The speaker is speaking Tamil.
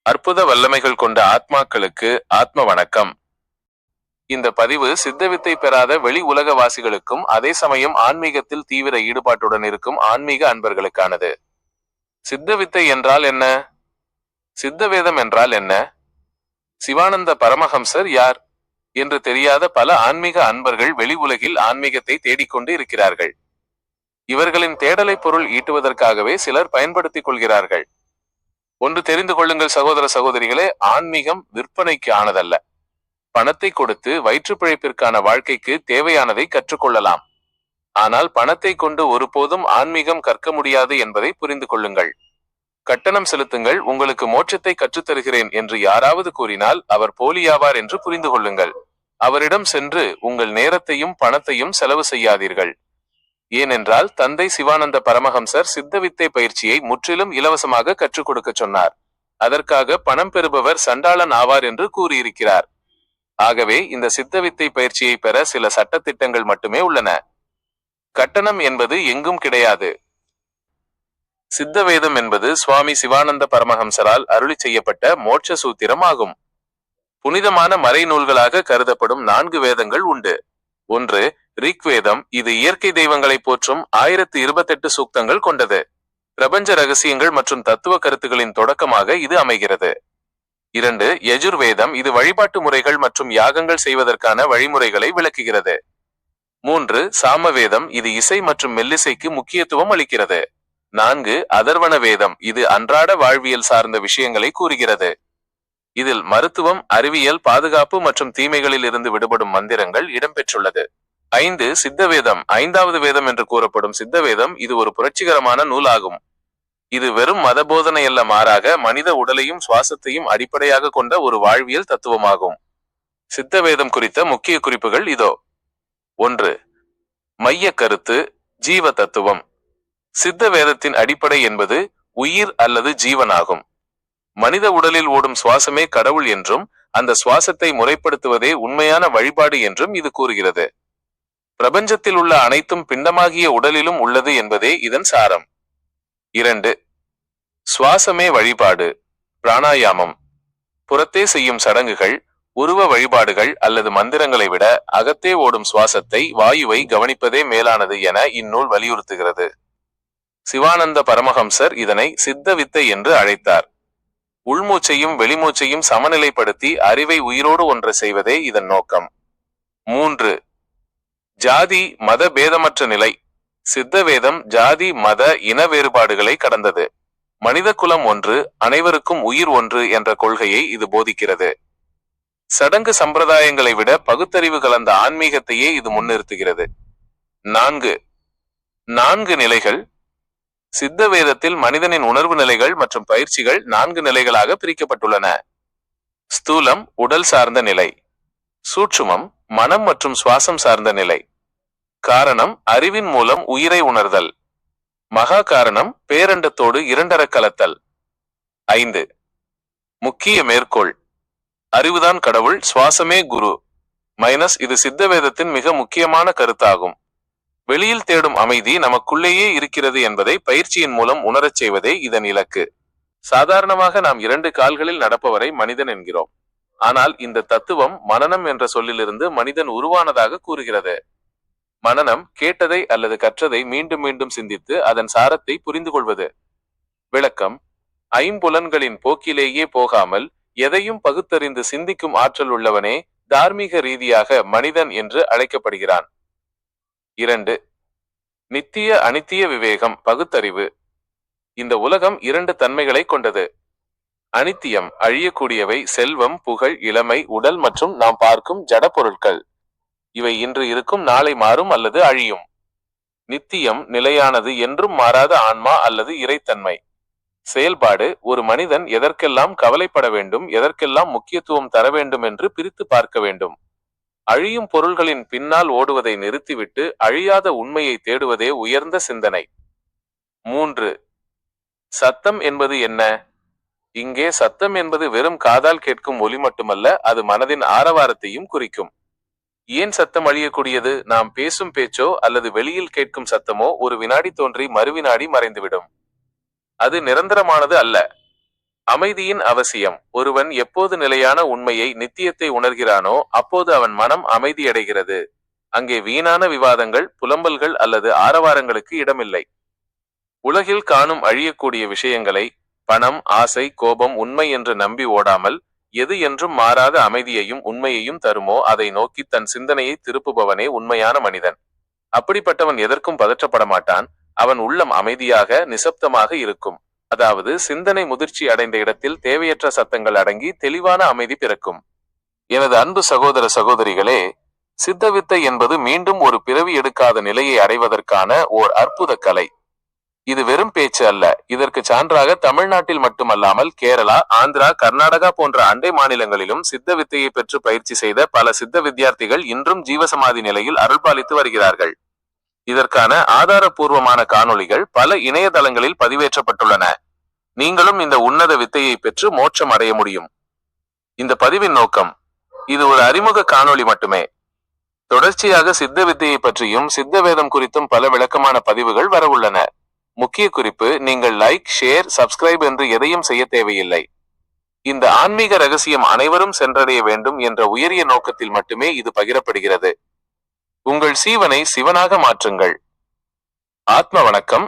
அற்புத வல்லமைகள் கொண்ட ஆத்மாக்களுக்கு ஆத்ம வணக்கம். இந்த பதிவு சித்தவித்தை பெறாத வெளி உலகவாசிகளுக்கும் அதே சமயம் ஆன்மீகத்தில் தீவிர ஈடுபாட்டுடன் இருக்கும் ஆன்மீக அன்பர்களுக்கானது. சித்தவித்தை என்றால் என்ன? சித்தவேதம் என்றால் என்ன? சிவானந்த பரமஹம்சர் யார் என்று தெரியாத பல ஆன்மீக அன்பர்கள் வெளி உலகில் ஆன்மீகத்தை தேடிக்கொண்டு இருக்கிறார்கள். இவர்களின் தேடலை பொருள் ஈட்டுவதற்காகவே சிலர் பயன்படுத்திக் கொள்கிறார்கள். ஒன்று தெரிந்து கொள்ளுங்கள் சகோதர சகோதரிகளே, ஆன்மீகம் விற்பனைக்கு ஆனதல்ல. பணத்தை கொடுத்து வயிற்று பிழைப்பிற்கான வாழ்க்கைக்கு தேவையானதை கற்றுக்கொள்ளலாம். ஆனால் பணத்தை கொண்டு ஒருபோதும் ஆன்மீகம் கற்க முடியாது என்பதை புரிந்து கொள்ளுங்கள். கட்டணம் செலுத்துங்கள், உங்களுக்கு மோட்சத்தை கற்றுத்தருகிறேன் என்று யாராவது கூறினால் அவர் போலியாவார் என்று புரிந்து கொள்ளுங்கள். அவரிடம் சென்று உங்கள் நேரத்தையும் பணத்தையும் செலவு செய்யாதீர்கள். ஏனென்றால் தந்தை சிவானந்த பரமஹம்சர் சித்தவித்தை பயிற்சியை முற்றிலும் இலவசமாக கற்றுக் கொடுக்க சொன்னார். அதற்காக பணம் பெறுபவர் சண்டாளன் ஆவார் என்று கூறியிருக்கிறார். ஆகவே இந்த சித்தவித்தை பயிற்சியை பெற சில சட்டத்திட்டங்கள் மட்டுமே உள்ளன. கட்டணம் என்பது எங்கும் கிடையாது. சித்தவேதம் என்பது சுவாமி சிவானந்த பரமஹம்சரால் அருளி செய்யப்பட்ட மோட்ச சூத்திரம் ஆகும். புனிதமான மறை நூல்களாக கருதப்படும் 4 வேதங்கள் உண்டு. 1. ரிக்வேதம். இது இயற்கை தெய்வங்களை போற்றும் 1028 சூக்தங்கள் கொண்டது. பிரபஞ்ச ரகசியங்கள் மற்றும் தத்துவ கருத்துகளின் தொடக்கமாக இது அமைகிறது. 2. யஜுர்வேதம். இது வழிபாட்டு முறைகள் மற்றும் யாகங்கள் செய்வதற்கான வழிமுறைகளை விளக்குகிறது. 3. சாமவேதம். இது இசை மற்றும் மெல்லிசைக்கு முக்கியத்துவம் அளிக்கிறது. 4. அதர்வண வேதம். இது அன்றாட வாழ்வியல் சார்ந்த விஷயங்களை கூறுகிறது. இதில் மருத்துவம், அறிவியல், பாதுகாப்பு மற்றும் தீமைகளில் இருந்து விடுபடும் மந்திரங்கள் இடம்பெற்றுள்ளது. 5. சித்தவேதம். 5வது வேதம் என்று கூறப்படும் சித்தவேதம் இது ஒரு புரட்சிகரமான நூலாகும். இது வெறும் மத போதனையல்ல, மாறாக மனித உடலையும் சுவாசத்தையும் அடிப்படையாக கொண்ட ஒரு வாழ்வியல் தத்துவமாகும். சித்தவேதம் குறித்த முக்கிய குறிப்புகள் இதோ. 1. மைய கருத்து, ஜீவ தத்துவம். சித்த வேதத்தின் அடிப்படை என்பது உயிர் அல்லது ஜீவனாகும். மனித உடலில் ஓடும் சுவாசமே கடவுள் என்றும் அந்த சுவாசத்தை முறைப்படுத்துவதே உண்மையான வழிபாடு என்றும் இது கூறுகிறது. பிரபஞ்சத்தில் உள்ள அனைத்தும் பிண்டமாகிய உடலிலும் உள்ளது என்பதே இதன் சாரம். 2. சுவாசமே வழிபாடு, பிராணாயாமம். புறத்தே செய்யும் சடங்குகள், உருவ வழிபாடுகள் அல்லது மந்திரங்களை விட அகத்தே ஓடும் சுவாசத்தை, வாயுவை கவனிப்பதே மேலானது என இந்நூல் வலியுறுத்துகிறது. சிவானந்த பரமஹம்சர் இதனை சித்த வித்தை என்று அழைத்தார். உள்மூச்சையும் வெளிமூச்சையும் சமநிலைப்படுத்தி அறிவை உயிரோடு ஒன்ற செய்வதே இதன் நோக்கம். 3. ஜாதி மத பேதமற்ற நிலை. சித்தவேதம் ஜாதி மத இன வேறுபாடுகளை கடந்தது. மனித குலம் ஒன்று, அனைவருக்கும் உயிர் ஒன்று என்ற கொள்கையை இது போதிக்கிறது. சடங்கு சம்பிரதாயங்களை விட பகுத்தறிவு கலந்த ஆன்மீகத்தையே இது முன்னிறுத்துகிறது. 4 நிலைகள். சித்த வேதத்தில் மனிதனின் உணர்வு நிலைகள் மற்றும் பயிற்சிகள் 4 நிலைகளாக பிரிக்கப்பட்டுள்ளன. ஸ்தூலம், உடல் சார்ந்த நிலை. சூட்சுமம், மனம் மற்றும் சுவாசம் சார்ந்த நிலை. காரணம், அறிவின் மூலம் உயிரை உணர்தல். மகா காரணம், பேரண்டத்தோடு இரண்டர கலத்தல். 5. முக்கிய மேற்கோள். அறிவுதான் கடவுள், சுவாசமே குரு. இது சித்த வேதத்தின் மிக முக்கியமான கருத்தாகும். வெளியில் தேடும் அமைதி நமக்குள்ளேயே இருக்கிறது என்பதை பயிற்சியின் மூலம் உணரச் செய்வதே இதன் இலக்கு. சாதாரணமாக நாம் 2 கால்களில் நடப்பவரை மனிதன் என்கிறோம். ஆனால் இந்த தத்துவம் மனனம் என்ற சொல்லிலிருந்து மனிதன் உருவானதாக கூறுகிறது. மனனம், கேட்டதை அல்லது கற்றதை மீண்டும் மீண்டும் சிந்தித்து அதன் சாரத்தை புரிந்து கொள்வது. விளக்கம்: ஐம்புலன்களின் போக்கிலேயே போகாமல் எதையும் பகுத்தறிந்து சிந்திக்கும் ஆற்றல் உள்ளவனே தார்மீக ரீதியாக மனிதன் என்று அழைக்கப்படுகிறான். 2. நித்திய அனித்திய விவேகம், பகுத்தறிவு. இந்த உலகம் 2 தன்மைகளை கொண்டது. அனித்தியம், அழியக்கூடியவை, செல்வம், புகழ், இளமை, உடல் மற்றும் நாம் பார்க்கும் ஜட பொருட்கள். இவை இன்று இருக்கும், நாளை மாறும் அல்லது அழியும். நித்தியம், நிலையானது, என்றும் மாறாத ஆன்மா அல்லது இறைத்தன்மை. செயல்பாடு: ஒரு மனிதன் எதற்கெல்லாம் கவலைப்பட வேண்டும், எதற்கெல்லாம் முக்கியத்துவம் தர வேண்டும் என்று பிரித்து பார்க்க வேண்டும். அழியும் பொருள்களின் பின்னால் ஓடுவதை நிறுத்திவிட்டு அழியாத உண்மையை தேடுவதே உயர்ந்த சிந்தனை. 3. சத்தம் என்பது என்ன? இங்கே சத்தம் என்பது வெறும் காதால் கேட்கும் ஒலி மட்டுமல்ல, அது மனதின் ஆரவாரத்தையும் குறிக்கும். ஏன் சத்தம் அழியக்கூடியது? நாம் பேசும் பேச்சோ அல்லது வெளியில் கேட்கும் சத்தமோ ஒரு வினாடி தோன்றி மறுவினாடி மறைந்துவிடும். அது நிரந்தரமானது அல்ல. அமைதியின் அவசியம். ஒருவன் எப்போது நிலையான உண்மையை, நித்தியத்தை உணர்கிறானோ அப்போது அவன் மனம் அமைதியடைகிறது. அங்கே வீணான விவாதங்கள், புலம்பல்கள் அல்லது ஆரவாரங்களுக்கு இடமில்லை. உலகில் காணும் அழியக்கூடிய விஷயங்களை பணம், ஆசை, கோபம் உண்மை என்று நம்பி ஓடாமல், எது என்றும் மாறாத அமைதியையும் உண்மையையும் தருமோ அதை நோக்கி தன் சிந்தனையை திருப்புபவனே உண்மையான மனிதன். அப்படிப்பட்டவன் எதற்கும் பதற்றப்பட மாட்டான். அவன் உள்ளம் அமைதியாக, நிசப்தமாக இருக்கும். அதாவது சிந்தனை முதிர்ச்சி அடைந்த இடத்தில் தேவையற்ற சத்தங்கள் அடங்கி தெளிவான அமைதி பிறக்கும். எனது அன்பு சகோதர சகோதரிகளே, சித்தவித்தை என்பது மீண்டும் ஒரு பிறவி எடுக்காத நிலையை அடைவதற்கான ஓர் அற்புத கலை. இது வெறும் பேச்சு அல்ல. இதற்கு சான்றாக தமிழ்நாட்டில் மட்டுமல்லாமல் கேரளா, ஆந்திரா, கர்நாடகா போன்ற அண்டை மாநிலங்களிலும் சித்த வித்தையை பெற்று பயிற்சி செய்த பல சித்த வித்தியார்த்திகள் இன்றும் ஜீவசமாதி நிலையில் அருள்பாலித்து வருகிறார்கள். இதற்கான ஆதாரபூர்வமான காணொளிகள் பல இணையதளங்களில் பதிவேற்றப்பட்டுள்ளன. நீங்களும் இந்த உன்னத வித்தையை பெற்று மோட்சம் அடைய முடியும். இந்த பதிவின் நோக்கம், இது ஒரு அறிமுக காணொளி மட்டுமே. தொடர்ச்சியாக சித்த வித்தையை பற்றியும் சித்த வேதம் குறித்தும் பல விளக்கமான பதிவுகள் வரவுள்ளன. முக்கிய குறிப்பு, நீங்கள் லைக், ஷேர், சப்ஸ்கிரைப் என்று எதையும் செய்ய தேவையில்லை. இந்த ஆன்மீக ரகசியம் அனைவரும் சென்றடைய வேண்டும் என்ற உயரிய நோக்கத்தில் மட்டுமே இது பகிரப்படுகிறது. உங்கள் சீவனை சிவனாக மாற்றுங்கள். ஆத்ம வணக்கம்.